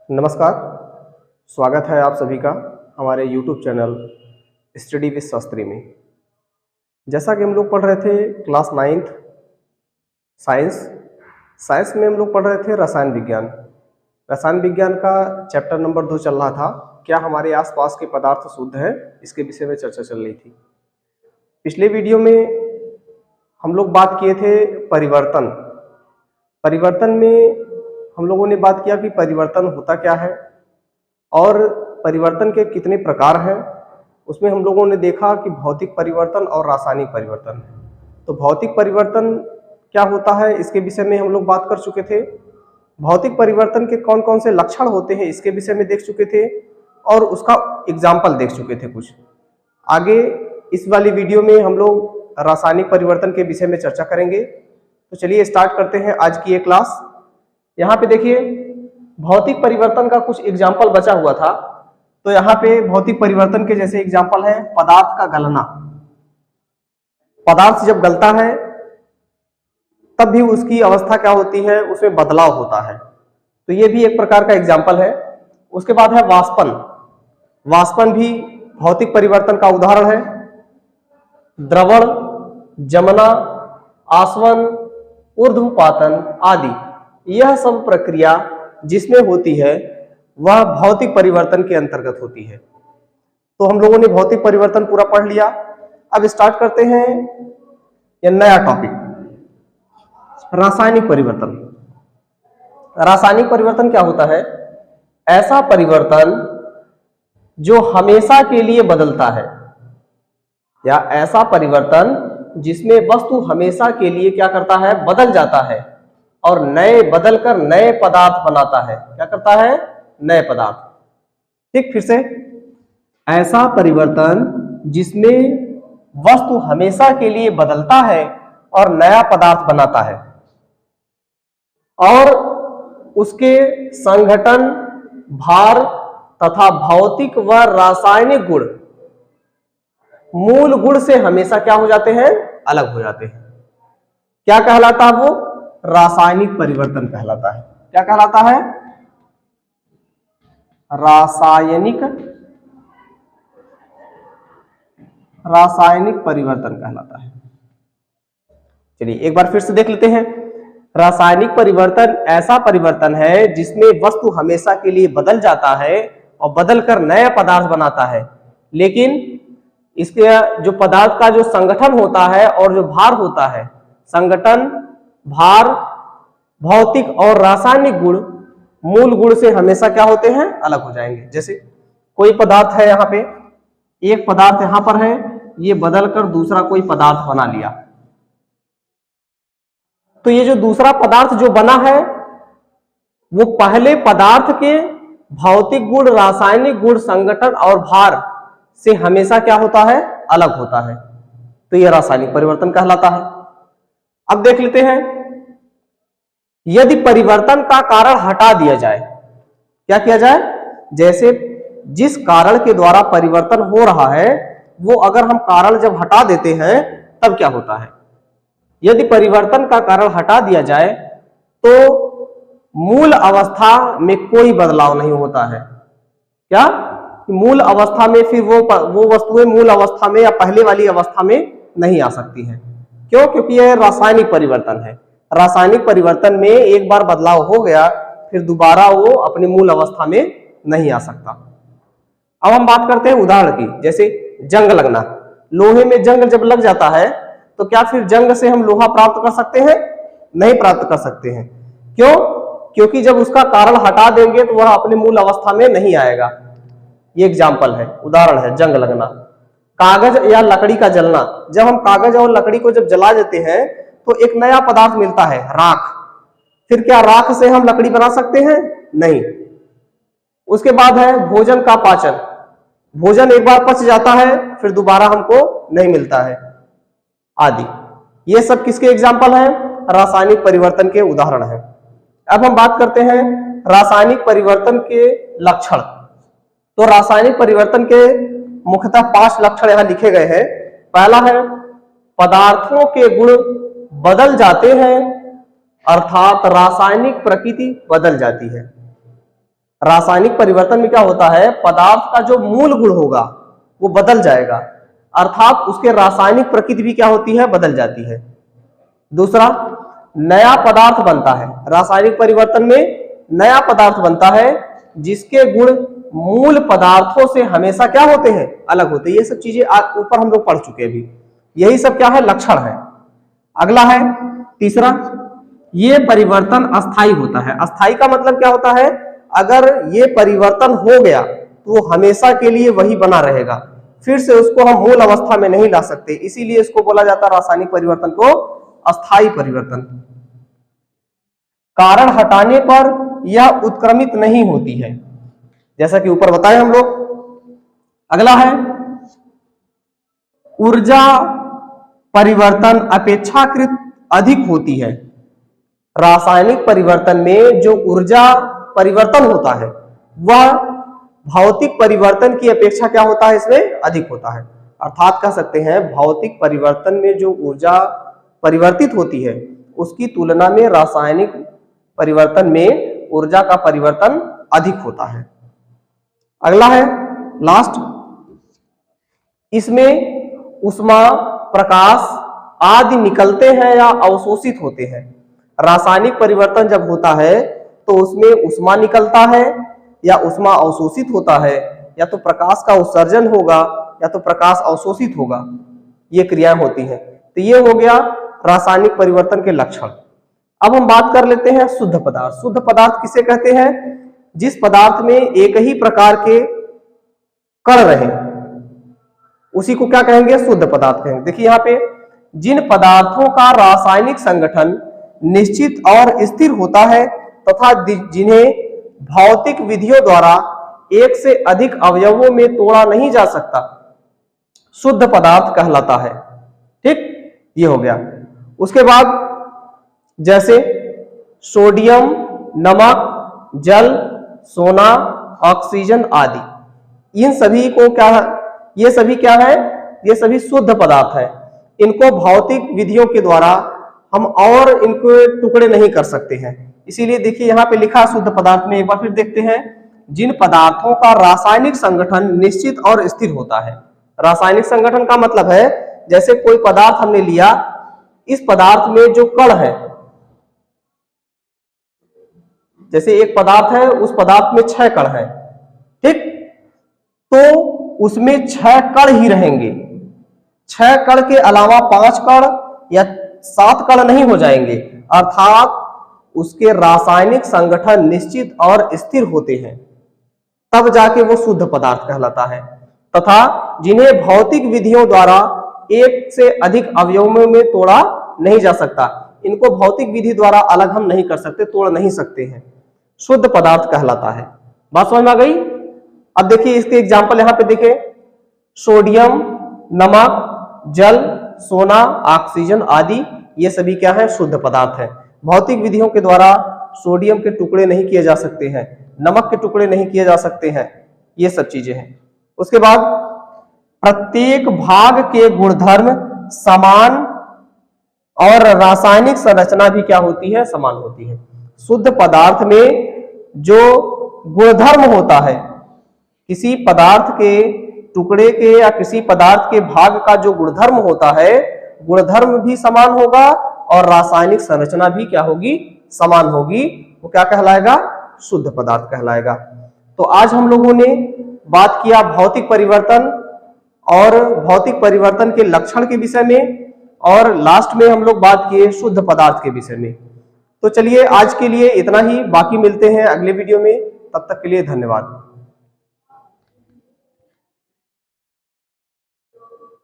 नमस्कार। स्वागत है आप सभी का हमारे YouTube channel study with Shastri में। जैसा कि हम लोग पढ़ रहे थे क्लास 9th साइंस में हम लोग पढ़ रहे थे रसायन विज्ञान का चैप्टर नंबर 2 चल रहा था। क्या हमारे आसपास के पदार्थ शुद्ध है, इसके विषय में चर्चा चल रही थी। पिछले वीडियो में हम लोग बात किए थे परिवर्तन में हम लोगों ने बात किया कि परिवर्तन होता क्या है और परिवर्तन के कितने प्रकार हैं। उसमें हम लोगों ने देखा कि भौतिक परिवर्तन और रासायनिक परिवर्तन। तो भौतिक परिवर्तन क्या होता है, इसके विषय में हम लोग बात कर चुके थे। भौतिक परिवर्तन के कौन कौन से लक्षण होते हैं, इसके विषय में देख चुके थे और उसका एग्जाम्पल देख चुके थे कुछ। आगे इस वाली वीडियो में हम लोग रासायनिक परिवर्तन के विषय में चर्चा करेंगे। तो चलिए स्टार्ट करते हैं आज की ये क्लास। यहाँ पे देखिए भौतिक परिवर्तन का कुछ एग्जाम्पल बचा हुआ था। तो यहाँ पे भौतिक परिवर्तन के जैसे एग्जाम्पल है पदार्थ का गलना। पदार्थ जब गलता है तब भी उसकी अवस्था क्या होती है, उसमें बदलाव होता है। तो ये भी एक प्रकार का एग्जाम्पल है। उसके बाद है वाष्पन भी भौतिक परिवर्तन का उदाहरण है। द्रवण, जमना, आसवन, ऊर्ध्वपातन आदि, यह सब प्रक्रिया जिसमें होती है वह भौतिक परिवर्तन के अंतर्गत होती है। तो हम लोगों ने भौतिक परिवर्तन पूरा पढ़ लिया। अब स्टार्ट करते हैं यह नया टॉपिक, रासायनिक परिवर्तन। रासायनिक परिवर्तन क्या होता है? ऐसा परिवर्तन जो हमेशा के लिए बदलता है, या ऐसा परिवर्तन जिसमें वस्तु हमेशा के लिए क्या करता है, बदल जाता है और बदलकर नए पदार्थ बनाता है। क्या करता है? नए पदार्थ। ठीक, फिर से, ऐसा परिवर्तन जिसमें वस्तु हमेशा के लिए बदलता है और नया पदार्थ बनाता है और उसके संघटन, भार तथा भौतिक व रासायनिक गुण मूल गुण से हमेशा क्या हो जाते हैं, अलग हो जाते हैं। क्या कहलाता है वो? रासायनिक परिवर्तन कहलाता है। क्या कहलाता है? रासायनिक परिवर्तन कहलाता है। चलिए एक बार फिर से देख लेते हैं। रासायनिक परिवर्तन ऐसा परिवर्तन है जिसमें वस्तु हमेशा के लिए बदल जाता है और बदलकर नया पदार्थ बनाता है, लेकिन इसके जो पदार्थ का जो संगठन होता है और जो भार होता है, संगठन, भार, भौतिक और रासायनिक गुण मूल गुण से हमेशा क्या होते हैं, अलग हो जाएंगे। जैसे कोई पदार्थ है, यहाँ पे एक पदार्थ यहां पर है, ये बदलकर दूसरा कोई पदार्थ बना लिया, तो ये जो दूसरा पदार्थ जो बना है वो पहले पदार्थ के भौतिक गुण, रासायनिक गुण, संगठन और भार से हमेशा क्या होता है, अलग होता है। तो यह रासायनिक परिवर्तन कहलाता है। अब देख लेते हैं, यदि परिवर्तन का कारण हटा दिया जाए, क्या किया जाए? जैसे जिस कारण के द्वारा परिवर्तन हो रहा है वो अगर हम कारण जब हटा देते हैं तब क्या होता है? यदि परिवर्तन का कारण हटा दिया जाए तो मूल अवस्था में कोई बदलाव नहीं होता है। क्या? मूल अवस्था में फिर वो वस्तुएं मूल अवस्था में या पहले वाली अवस्था में नहीं आ सकती हैं। क्यों? क्योंकि यह रासायनिक परिवर्तन है। रासायनिक परिवर्तन में एक बार बदलाव हो गया फिर दोबारा वो अपनी मूल अवस्था में नहीं आ सकता। अब हम बात करते हैं उदाहरण की, जैसे जंग लगना। लोहे में जंग जब लग जाता है तो क्या फिर जंग से हम लोहा प्राप्त कर सकते हैं? नहीं प्राप्त कर सकते हैं। क्यों? क्योंकि जब उसका कारण हटा देंगे तो वह अपने मूल अवस्था में नहीं आएगा। ये एग्जाम्पल है, उदाहरण है जंग लगना। कागज या लकड़ी का जलना, जब हम कागज और लकड़ी को जब जला देते हैं तो एक नया पदार्थ मिलता है, राख। फिर क्या राख से हम लकड़ी बना सकते हैं? नहीं। उसके बाद है भोजन का पाचन। भोजन एक बार पच जाता है फिर दोबारा हमको नहीं मिलता है, आदि। ये सब किसके एग्जाम्पल हैं? रासायनिक परिवर्तन के उदाहरण हैं। अब हम बात करते हैं रासायनिक परिवर्तन के लक्षण। तो रासायनिक परिवर्तन के मुख्यतः 5 लक्षण यहां लिखे गए हैं। पहला है पदार्थों के गुण बदल जाते हैं, अर्थात रासायनिक प्रकृति बदल जाती है। रासायनिक परिवर्तन में क्या होता है, पदार्थ का जो मूल गुण होगा वो बदल जाएगा, अर्थात उसके रासायनिक प्रकृति भी क्या होती है, बदल जाती है। दूसरा, नया पदार्थ बनता है। रासायनिक परिवर्तन में नया पदार्थ बनता है जिसके गुण मूल पदार्थों से हमेशा क्या होते हैं, अलग होते हैं। ये सब चीजें ऊपर हम लोग पढ़ चुके हैं अभी। यही सब क्या है, लक्षण है। अगला है तीसरा, ये परिवर्तन अस्थाई होता है। अस्थाई का मतलब क्या होता है, अगर ये परिवर्तन हो गया तो वो हमेशा के लिए वही बना रहेगा, फिर से उसको हम मूल अवस्था में नहीं ला सकते, इसीलिए इसको बोला जाता है रासायनिक परिवर्तन को अस्थाई परिवर्तन। कारण हटाने पर यह उत्क्रमित नहीं होती है, जैसा कि ऊपर बताए हम लोग। अगला है, ऊर्जा परिवर्तन अपेक्षाकृत अधिक होती है। रासायनिक परिवर्तन में जो ऊर्जा परिवर्तन होता है वह भौतिक परिवर्तन की अपेक्षा क्या होता है, इसमें अधिक होता है। अर्थात कह सकते हैं भौतिक परिवर्तन में जो ऊर्जा परिवर्तित होती है उसकी तुलना में रासायनिक परिवर्तन में ऊर्जा का परिवर्तन अधिक होता है। अगला है लास्ट, इसमें उष्मा, प्रकाश आदि निकलते हैं या अवशोषित होते हैं। रासायनिक परिवर्तन जब होता है तो उसमें उष्मा निकलता है या उष्मा अवशोषित होता है, या तो प्रकाश का उत्सर्जन होगा या तो प्रकाश अवशोषित होगा, ये क्रियाएं होती हैं। तो ये हो गया रासायनिक परिवर्तन के लक्षण। अब हम बात कर लेते हैं शुद्ध पदार्थ। शुद्ध पदार्थ किसे कहते हैं, जिस पदार्थ में एक ही प्रकार के कण रहे उसी को क्या कहेंगे, शुद्ध पदार्थ कहेंगे। देखिए यहाँ पे, जिन पदार्थों का रासायनिक संगठन निश्चित और स्थिर होता है तथा जिन्हें भौतिक विधियों द्वारा एक से अधिक अवयवों में तोड़ा नहीं जा सकता, शुद्ध पदार्थ कहलाता है। ठीक, ये हो गया। उसके बाद जैसे सोडियम, नमक, जल, सोना, ऑक्सीजन आदि, इन सभी को क्या, ये सभी क्या है, ये सभी शुद्ध पदार्थ है। इनको भौतिक विधियों के द्वारा हम और इनको टुकड़े नहीं कर सकते हैं, इसीलिए देखिए यहाँ पे लिखा शुद्ध पदार्थ में, एक बार फिर देखते हैं, जिन पदार्थों का रासायनिक संगठन निश्चित और स्थिर होता है। रासायनिक संगठन का मतलब है, जैसे कोई पदार्थ हमने लिया, इस पदार्थ में जो कण है, जैसे एक पदार्थ है, उस पदार्थ में 6 कण है, ठीक, तो उसमें 6 कण ही रहेंगे। 6 कण के अलावा 5 कण या 7 कण नहीं हो जाएंगे, अर्थात उसके रासायनिक संगठन निश्चित और स्थिर होते हैं, तब जाके वो शुद्ध पदार्थ कहलाता है। तथा जिन्हें भौतिक विधियों द्वारा एक से अधिक अवयवों में तोड़ा नहीं जा सकता, इनको भौतिक विधि द्वारा अलग हम नहीं कर सकते, तोड़ नहीं सकते हैं, शुद्ध पदार्थ कहलाता है। बात समझ में आ गई। अब देखिए इसके एग्जाम्पल यहाँ पे देखें, सोडियम, नमक, जल, सोना, ऑक्सीजन आदि, ये सभी क्या है, शुद्ध पदार्थ है। भौतिक विधियों के द्वारा सोडियम के टुकड़े नहीं किए जा सकते हैं, नमक के टुकड़े नहीं किए जा सकते हैं, ये सब चीजें हैं। उसके बाद प्रत्येक भाग के गुणधर्म समान और रासायनिक संरचना भी क्या होती है, समान होती है। शुद्ध पदार्थ में जो गुणधर्म होता है, किसी पदार्थ के टुकड़े के या किसी पदार्थ के भाग का जो गुणधर्म होता है, गुणधर्म भी समान होगा और रासायनिक संरचना भी क्या होगी, समान होगी, वो क्या कहलाएगा, शुद्ध पदार्थ कहलाएगा। तो आज हम लोगों ने बात किया भौतिक परिवर्तन और भौतिक परिवर्तन के लक्षण के विषय में, और लास्ट में हम लोग बात किए शुद्ध पदार्थ के विषय में। तो चलिए आज के लिए इतना ही, बाकी मिलते हैं अगले वीडियो में, तब तक के लिए धन्यवाद।